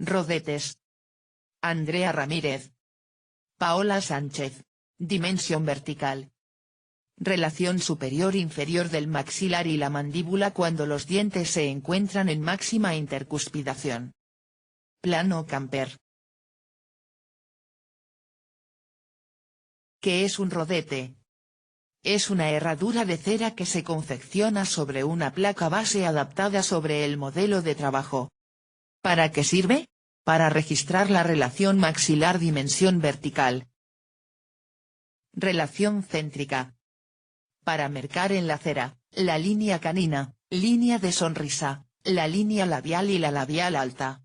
Rodetes. Andrea Ramírez. Paola Sánchez. Dimensión vertical. Relación superior-inferior del maxilar y la mandíbula cuando los dientes se encuentran en máxima intercuspidación. Plano Camper. ¿Qué es un rodete? Es una herradura de cera que se confecciona sobre una placa base adaptada sobre el modelo de trabajo. ¿Para qué sirve? Para registrar la relación maxilar dimensión vertical. Relación céntrica. Para marcar en la cera, la línea canina, línea de sonrisa, la línea labial y la labial alta.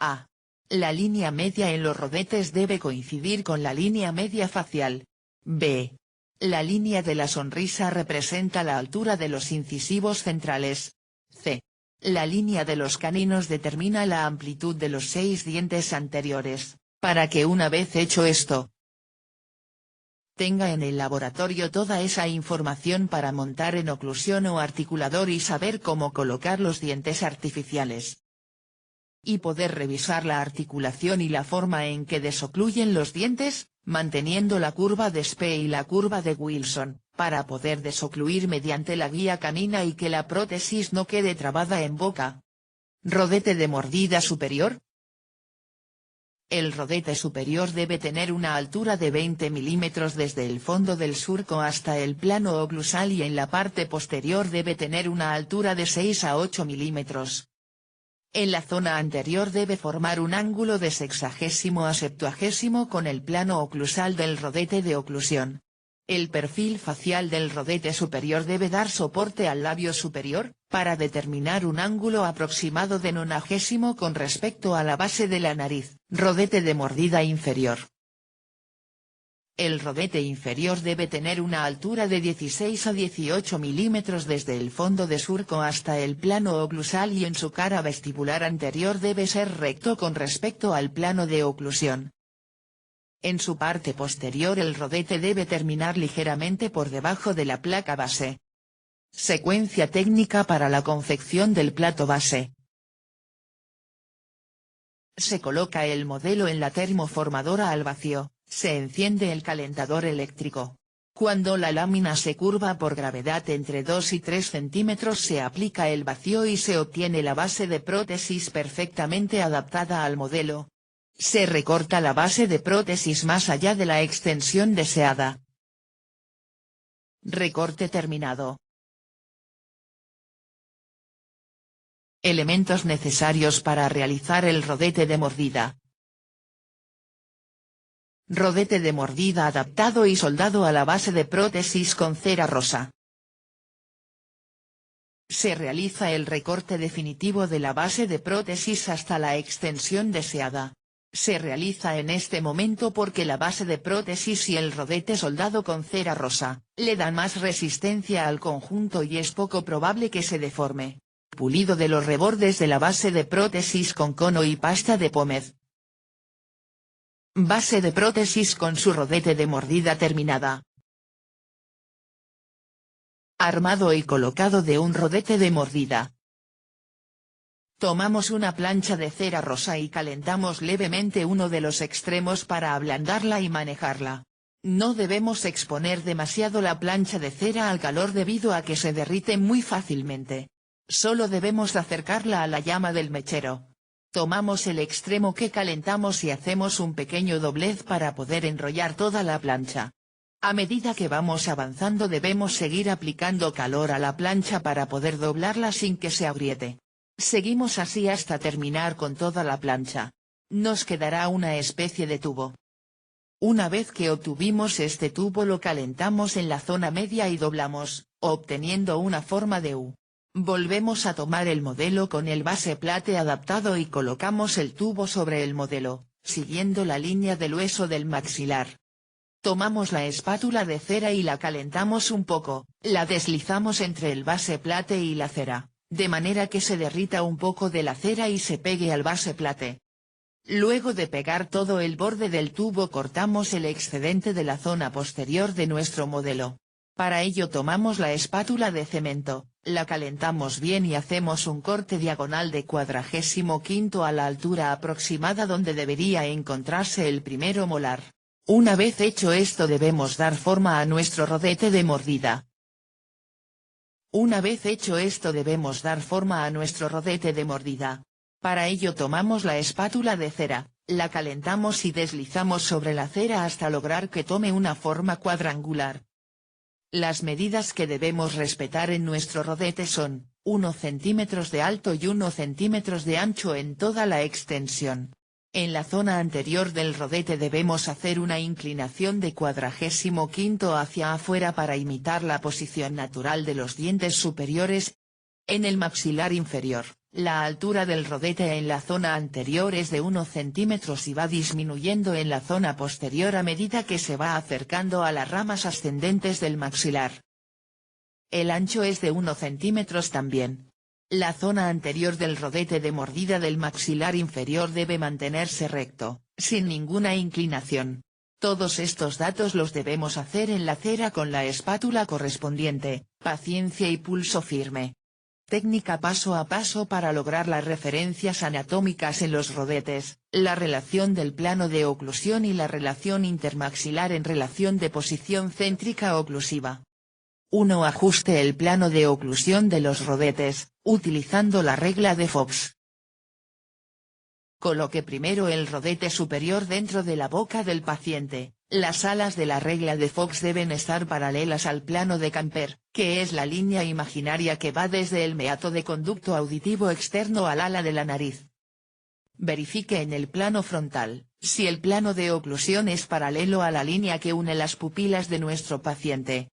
A. La línea media en los rodetes debe coincidir con la línea media facial. B. La línea de la sonrisa representa la altura de los incisivos centrales. C. La línea de los caninos determina la amplitud de los 6 dientes anteriores, para que una vez hecho esto, tenga en el laboratorio toda esa información para montar en oclusión o articulador y saber cómo colocar los dientes artificiales. Y poder revisar la articulación y la forma en que desocluyen los dientes, manteniendo la curva de Spe y la curva de Wilson, para poder desocluir mediante la guía canina y que la prótesis no quede trabada en boca. ¿Rodete de mordida superior? El rodete superior debe tener una altura de 20 milímetros desde el fondo del surco hasta el plano oclusal y en la parte posterior debe tener una altura de 6 a 8 milímetros. En la zona anterior debe formar un ángulo de 60 a 70 con el plano oclusal del rodete de oclusión. El perfil facial del rodete superior debe dar soporte al labio superior, para determinar un ángulo aproximado de 90 con respecto a la base de la nariz. Rodete de mordida inferior. El rodete inferior debe tener una altura de 16 a 18 milímetros desde el fondo de surco hasta el plano oclusal y en su cara vestibular anterior debe ser recto con respecto al plano de oclusión. En su parte posterior el rodete debe terminar ligeramente por debajo de la placa base. Secuencia técnica para la confección del plato base. Se coloca el modelo en la termoformadora al vacío, se enciende el calentador eléctrico. Cuando la lámina se curva por gravedad entre 2 y 3 centímetros se aplica el vacío y se obtiene la base de prótesis perfectamente adaptada al modelo. Se recorta la base de prótesis más allá de la extensión deseada. Recorte terminado. Elementos necesarios para realizar el rodete de mordida. Rodete de mordida adaptado y soldado a la base de prótesis con cera rosa. Se realiza el recorte definitivo de la base de prótesis hasta la extensión deseada. Se realiza en este momento porque la base de prótesis y el rodete soldado con cera rosa, le dan más resistencia al conjunto y es poco probable que se deforme. Pulido de los rebordes de la base de prótesis con cono y pasta de pómez. Base de prótesis con su rodete de mordida terminada. Armado y colocado de un rodete de mordida. Tomamos una plancha de cera rosa y calentamos levemente uno de los extremos para ablandarla y manejarla. No debemos exponer demasiado la plancha de cera al calor debido a que se derrite muy fácilmente. Solo debemos acercarla a la llama del mechero. Tomamos el extremo que calentamos y hacemos un pequeño doblez para poder enrollar toda la plancha. A medida que vamos avanzando debemos seguir aplicando calor a la plancha para poder doblarla sin que se agriete. Seguimos así hasta terminar con toda la plancha. Nos quedará una especie de tubo. Una vez que obtuvimos este tubo lo calentamos en la zona media y doblamos, obteniendo una forma de U. Volvemos a tomar el modelo con el base plate adaptado y colocamos el tubo sobre el modelo, siguiendo la línea del hueso del maxilar. Tomamos la espátula de cera y la calentamos un poco, la deslizamos entre el base plate y la cera, de manera que se derrita un poco de la cera y se pegue al base plate. Luego de pegar todo el borde del tubo cortamos el excedente de la zona posterior de nuestro modelo. Para ello tomamos la espátula de cemento, la calentamos bien y hacemos un corte diagonal de 45 a la altura aproximada donde debería encontrarse el primero molar. Una vez hecho esto debemos dar forma a nuestro rodete de mordida. Una vez hecho esto debemos dar forma a nuestro rodete de mordida. Para ello tomamos la espátula de cera, la calentamos y deslizamos sobre la cera hasta lograr que tome una forma cuadrangular. Las medidas que debemos respetar en nuestro rodete son, 1 centímetros de alto y 1 centímetros de ancho en toda la extensión. En la zona anterior del rodete debemos hacer una inclinación de 45 hacia afuera para imitar la posición natural de los dientes superiores. En el maxilar inferior, la altura del rodete en la zona anterior es de 1 centímetro y va disminuyendo en la zona posterior a medida que se va acercando a las ramas ascendentes del maxilar. El ancho es de 1 centímetro también. La zona anterior del rodete de mordida del maxilar inferior debe mantenerse recto, sin ninguna inclinación. Todos estos datos los debemos hacer en la cera con la espátula correspondiente, paciencia y pulso firme. Técnica paso a paso para lograr las referencias anatómicas en los rodetes, la relación del plano de oclusión y la relación intermaxilar en relación de posición céntrica oclusiva. 1. Ajuste el plano de oclusión de los rodetes, utilizando la regla de Fox. Coloque primero el rodete superior dentro de la boca del paciente. Las alas de la regla de Fox deben estar paralelas al plano de Camper, que es la línea imaginaria que va desde el meato de conducto auditivo externo al ala de la nariz. Verifique en el plano frontal, si el plano de oclusión es paralelo a la línea que une las pupilas de nuestro paciente.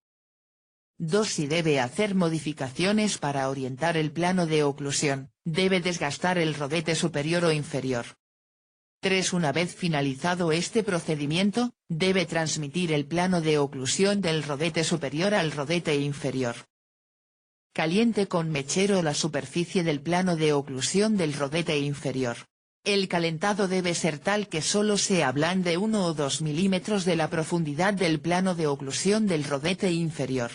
2. Si debe hacer modificaciones para orientar el plano de oclusión, debe desgastar el rodete superior o inferior. 3. Una vez finalizado este procedimiento, debe transmitir el plano de oclusión del rodete superior al rodete inferior. Caliente con mechero la superficie del plano de oclusión del rodete inferior. El calentado debe ser tal que solo se ablande 1 o 2 milímetros de la profundidad del plano de oclusión del rodete inferior.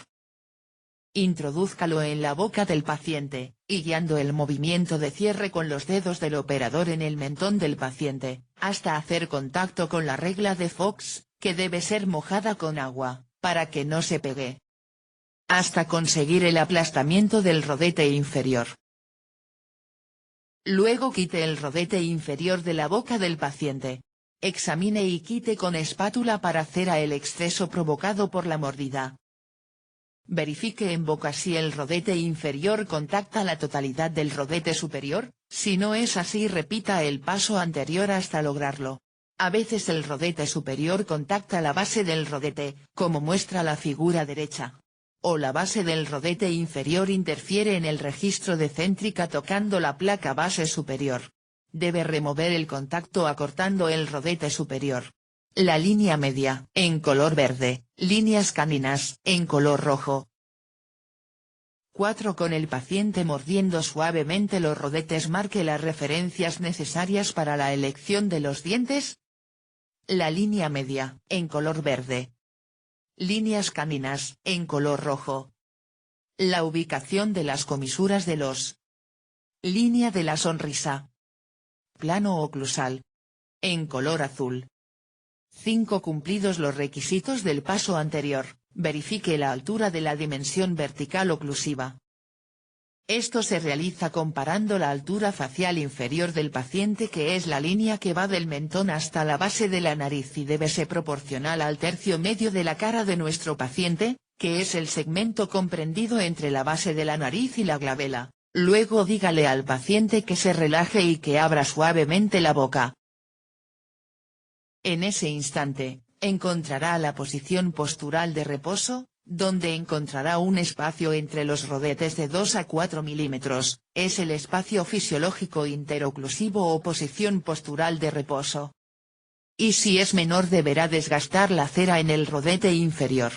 Introdúzcalo en la boca del paciente, y guiando el movimiento de cierre con los dedos del operador en el mentón del paciente, hasta hacer contacto con la regla de Fox, que debe ser mojada con agua, para que no se pegue. Hasta conseguir el aplastamiento del rodete inferior. Luego quite el rodete inferior de la boca del paciente. Examine y quite con espátula para cera el exceso provocado por la mordida. Verifique en boca si el rodete inferior contacta la totalidad del rodete superior, si no es así repita el paso anterior hasta lograrlo. A veces el rodete superior contacta la base del rodete, como muestra la figura derecha. O la base del rodete inferior interfiere en el registro de céntrica tocando la placa base superior. Debe remover el contacto acortando el rodete superior. La línea media, en color verde, líneas caninas, en color rojo. 4. Con el paciente mordiendo suavemente los rodetes marque las referencias necesarias para la elección de los dientes. La línea media, en color verde. Líneas caninas, en color rojo. La ubicación de las comisuras de los. Línea de la sonrisa. Plano oclusal. En color azul. 5. Cumplidos los requisitos del paso anterior, verifique la altura de la dimensión vertical oclusiva. Esto se realiza comparando la altura facial inferior del paciente, que es la línea que va del mentón hasta la base de la nariz y debe ser proporcional al tercio medio de la cara de nuestro paciente, que es el segmento comprendido entre la base de la nariz y la glabela. Luego dígale al paciente que se relaje y que abra suavemente la boca. En ese instante, encontrará la posición postural de reposo, donde encontrará un espacio entre los rodetes de 2 a 4 milímetros, es el espacio fisiológico interoclusivo o posición postural de reposo. Y si es menor deberá desgastar la cera en el rodete inferior.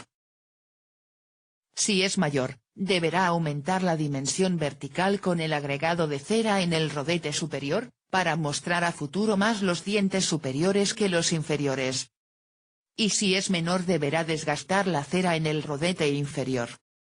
Si es mayor, deberá aumentar la dimensión vertical con el agregado de cera en el rodete superior, para mostrar a futuro más los dientes superiores que los inferiores. y si es menor deberá desgastar la cera en el rodete inferior.